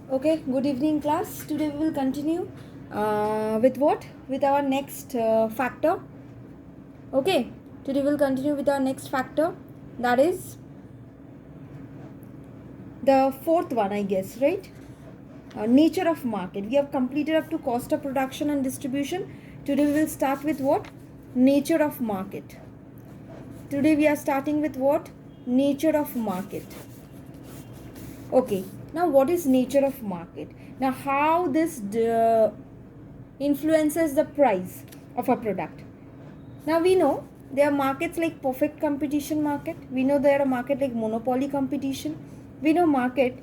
Okay, good evening, class. Today we will continue with what? With our next factor. Okay, today we will continue with our next factor. That is the fourth one, I guess, right? Nature of market. We have completed up to cost of production and distribution. Today we will start with what? Nature of market. Today we are starting with what? Nature of market. Okay, now what is nature of market? Now how this influences the price of a product. Now we know there are markets like perfect competition market. We know there are market like monopoly competition. We know market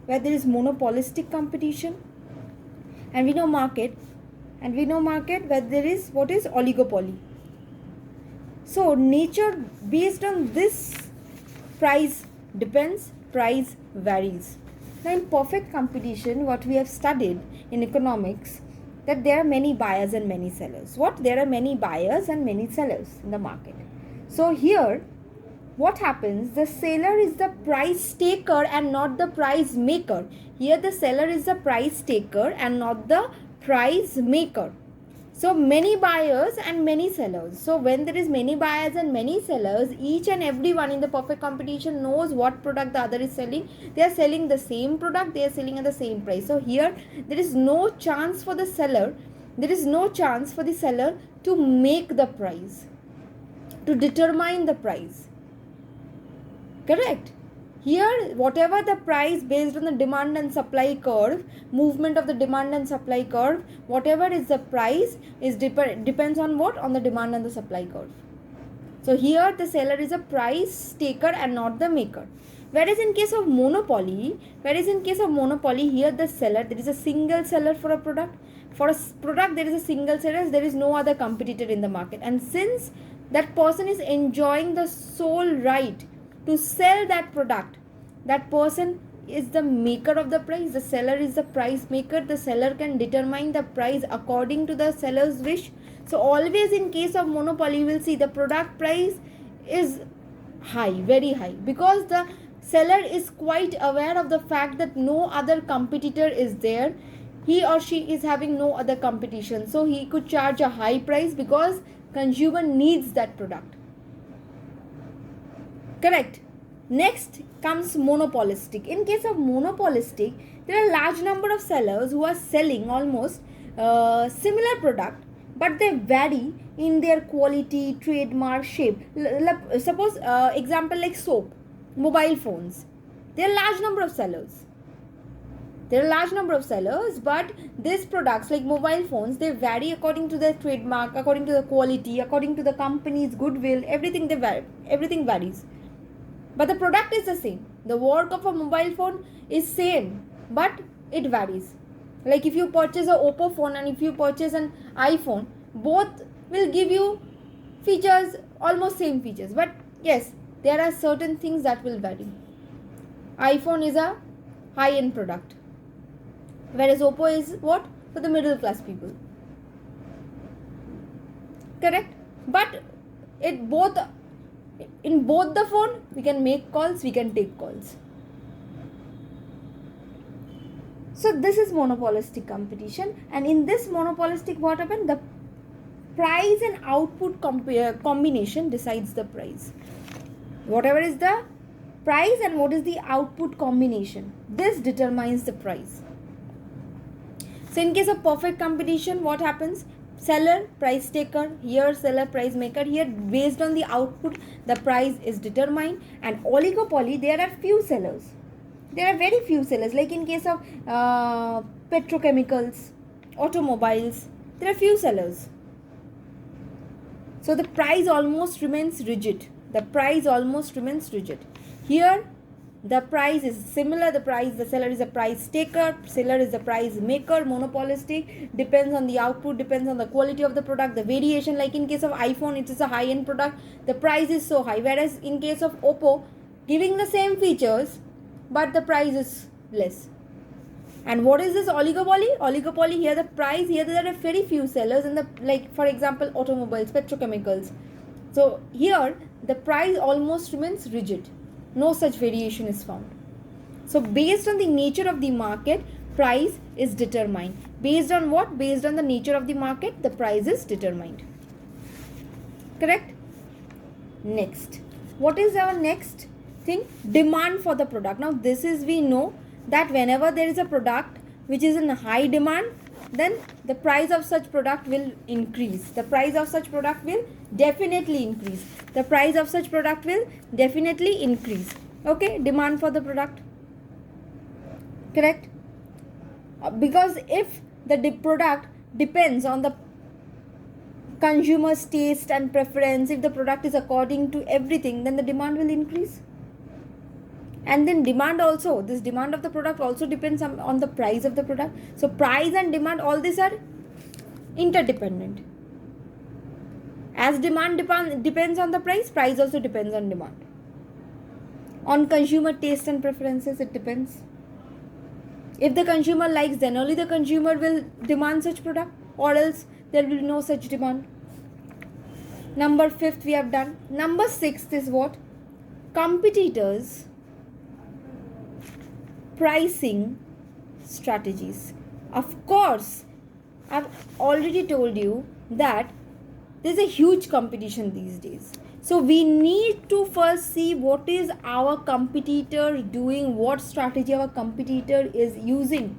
where there is monopolistic competition, and we know market where there is what is oligopoly. So nature based on this price depends, price varies. Now in perfect competition, what we have studied in economics, that there are many buyers and many sellers. What? There are many buyers and many sellers in the market. So here, what happens? The seller is the price taker and not the price maker. Here the seller is the price taker and not the price maker. So many buyers and many sellers. So when there is many buyers and many sellers, each and everyone in the perfect competition knows what product the other is selling. They are selling the same product, they are selling at the same price. So here there is no chance for the seller, to make the price, to determine the price. Correct? Here, whatever the price based on the demand and supply curve, movement of the demand and supply curve, whatever is the price is depends on what? On the demand and the supply curve. So here the seller is a price taker and not the maker. Whereas in case of monopoly, here the seller, there is a single seller for a product. For a product, there is a single seller, there is no other competitor in the market. And since that person is enjoying the sole right to sell that product, that person is the maker of the price. The seller is the price maker. The seller can determine the price according to the seller's wish. So always in case of monopoly, you will see the product price is high, very high, because the seller is quite aware of the fact that no other competitor is there. He or she is having no other competition, so he could charge a high price because consumer needs that product. Correct? Next comes monopolistic. In case of monopolistic, there are large number of sellers who are selling almost similar product, but they vary in their quality, trademark, shape. Suppose example like soap, mobile phones. There are large number of sellers. But these products like mobile phones, they vary according to their trademark, according to the quality, according to the company's goodwill. Everything varies. But the product is the same. The work of a mobile phone is same, but it varies. Like if you purchase a Oppo phone and if you purchase an iPhone, both will give you features, almost same features. But yes, there are certain things that will vary. iPhone is a high-end product, whereas Oppo is what? For the middle class people. Correct? But in both the phone, we can make calls, we can take calls. So this is monopolistic competition, and in this monopolistic, what happened? The price and output combination decides the price. Whatever is the price and what is the output combination, this determines the price. So in case of perfect competition, what happens? Seller, price taker. Here seller, price maker. Here based on the output, the price is determined. And oligopoly, there are few sellers. There are very few sellers. Like in case of petrochemicals, automobiles, there are few sellers. So the price almost remains rigid. Here the price is similar. The seller is a price taker, seller is a price maker. Monopolistic depends on the output, depends on the quality of the product, the variation. Like in case of iPhone, it is a high-end product, the price is so high, whereas in case of Oppo, giving the same features but the price is less. And what is this oligopoly? Here the price, here there are very few sellers in the, like for example, automobiles, petrochemicals. So here the price almost remains rigid. No such variation is found. So based on the nature of the market, price is determined. Based on what? Based on the nature of the market, the price is determined. Correct? Next, what is our next thing? Demand for the product. Now this is, we know that whenever there is a product which is in high demand, then the price of such product will increase. The price of such product will definitely increase. The price of such product will definitely increase. Okay, demand for the product. Correct? Because if the product depends on the consumer's taste and preference, if the product is according to everything, then the demand will increase. And then demand also, this demand of the product also depends on the price of the product. So price and demand, all these are interdependent. As demand depends on the price, price also depends on demand. On consumer taste and preferences, it depends. If the consumer likes, then only the consumer will demand such product, or else there will be no such demand. Number 5th we have done. Number 6th is what? Competitors' pricing strategies. Of course, I've already told you that there's a huge competition these days. So we need to first see what is our competitor doing, what strategy our competitor is using,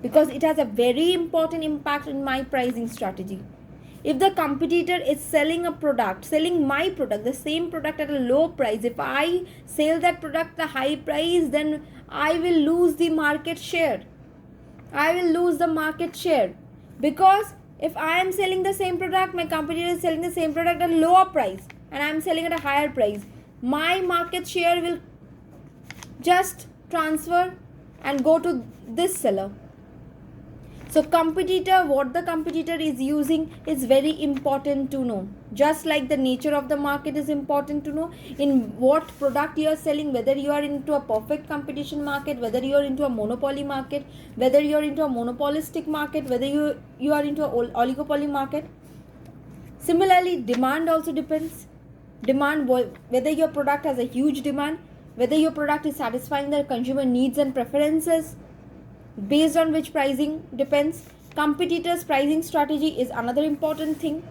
because it has a very important impact in my pricing strategy. If the competitor is selling a product, selling my product, the same product at a low price, if I sell that product at a high price, then I will lose the market share. I will lose the market share, because if I am selling the same product, my competitor is selling the same product at a lower price and I am selling at a higher price, my market share will just transfer and go to this seller. So competitor, what the competitor is using is very important to know. Just like the nature of the market is important to know, in what product you are selling, whether you are into a perfect competition market, whether you are into a monopoly market, whether you are into a monopolistic market, whether you are into an oligopoly market. Similarly, demand also depends. Demand, whether your product has a huge demand, whether your product is satisfying the consumer needs and preferences, based on which pricing depends. Competitors' pricing strategy is another important thing.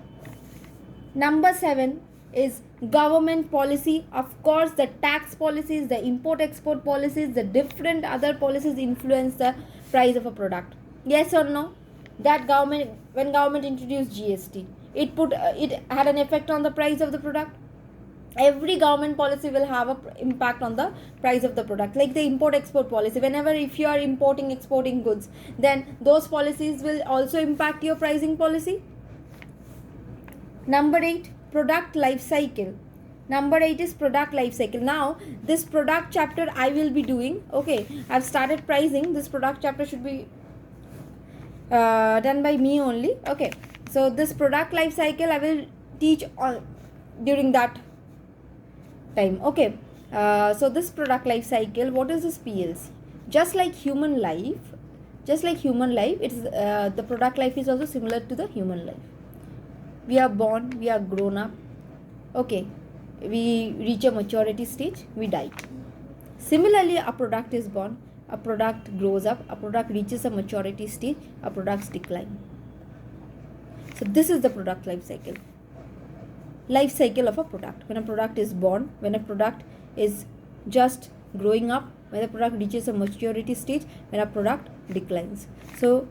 Number 7 is government policy. Of course, the tax policies, the import-export policies, the different other policies influence the price of a product. Yes or no? That government, when government introduced GST, it had an effect on the price of the product. Every government policy will have an impact on the price of the product. Like the import-export policy, whenever if you are exporting goods, then those policies will also impact your pricing policy. Number 8, product life cycle. Number 8 is product life cycle. Now, this product chapter I will be doing. Okay, I've started pricing. This product chapter should be done by me only. Okay, so this product life cycle I will teach during that time. Okay, so this product life cycle, what is this PLC? Just like human life, it is the product life is also similar to the human life. We are born, we are grown up, okay, we reach a maturity stage, we die. Similarly, a product is born, a product grows up, a product reaches a maturity stage, a product's decline. So this is the product life cycle. Life cycle of a product. When a product is born, when a product is just growing up, when a product reaches a maturity stage, when a product declines. So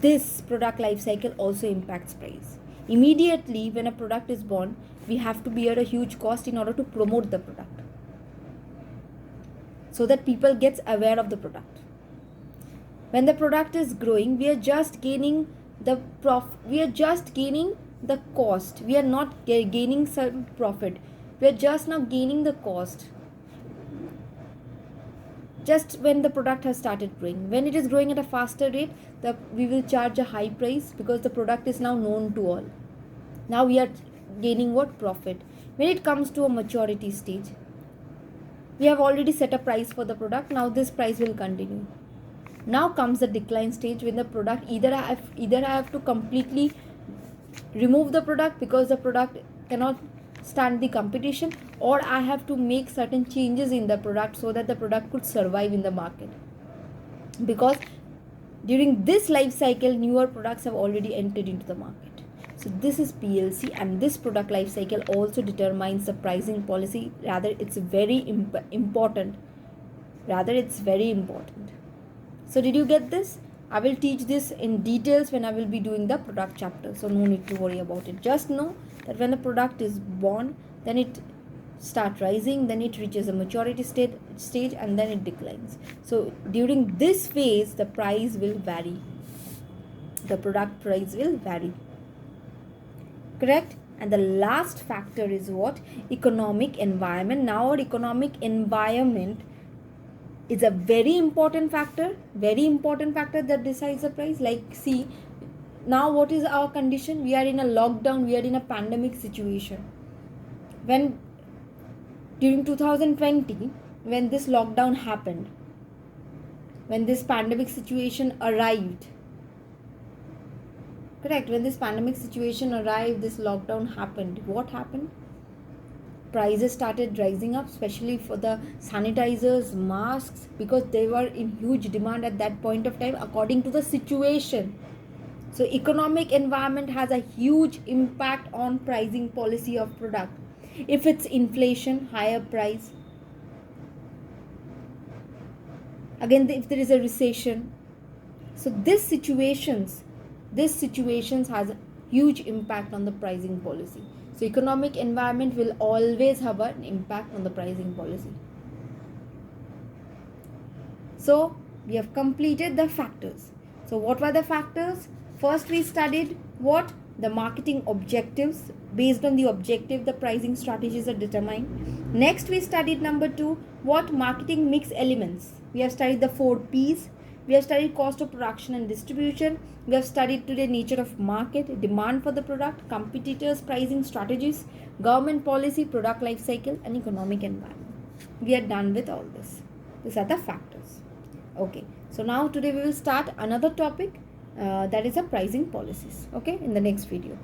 this product life cycle also impacts price. Immediately when a product is born, we have to bear a huge cost in order to promote the product, so that people gets aware of the product. When the product is growing, we are just gaining the the cost. We are not gaining some profit. We are just now gaining the cost. Just when the product has started growing. When it is growing at a faster rate, we will charge a high price because the product is now known to all. Now we are gaining what? Profit. When it comes to a maturity stage, we have already set a price for the product. Now this price will continue. Now comes the decline stage, when the product either I have to completely remove the product because the product cannot stand the competition, or I have to make certain changes in the product so that the product could survive in the market. Because during this life cycle, newer products have already entered into the market. So this is PLC, and this product life cycle also determines the pricing policy. Rather, it's very important. So did you get this? I will teach this in details when I will be doing the product chapter. So no need to worry about it. Just know that when the product is born, then it start rising, then it reaches a maturity stage, and then it declines. So during this phase, the price will vary. The product price will vary. Correct? And the last factor is what? Economic environment. Now our economic environment is a very important factor that decides the price. Like, see, now what is our condition? We are in a lockdown, we are in a pandemic situation. When during 2020, when this lockdown happened, when this pandemic situation arrived, correct, when this pandemic situation arrived, this lockdown happened, what happened? Prices started rising up, especially for the sanitizers, masks, because they were in huge demand at that point of time according to the situation. So economic environment has a huge impact on pricing policy of product. If it's inflation, higher price. Again, if there is a recession. So these situations has a huge impact on the pricing policy. So economic environment will always have an impact on the pricing policy. So we have completed the factors. So what were the factors? First we studied what? The marketing objectives. Based on the objective, the pricing strategies are determined. Next we studied number 2, what? Marketing mix elements. We have studied the 4 P's. We have studied cost of production and distribution. We have studied today nature of market, demand for the product, competitors, pricing strategies, government policy, product life cycle, and economic environment. We are done with all this. These are the factors. Okay. So now today we will start another topic, that is a pricing policies. Okay, in the next video.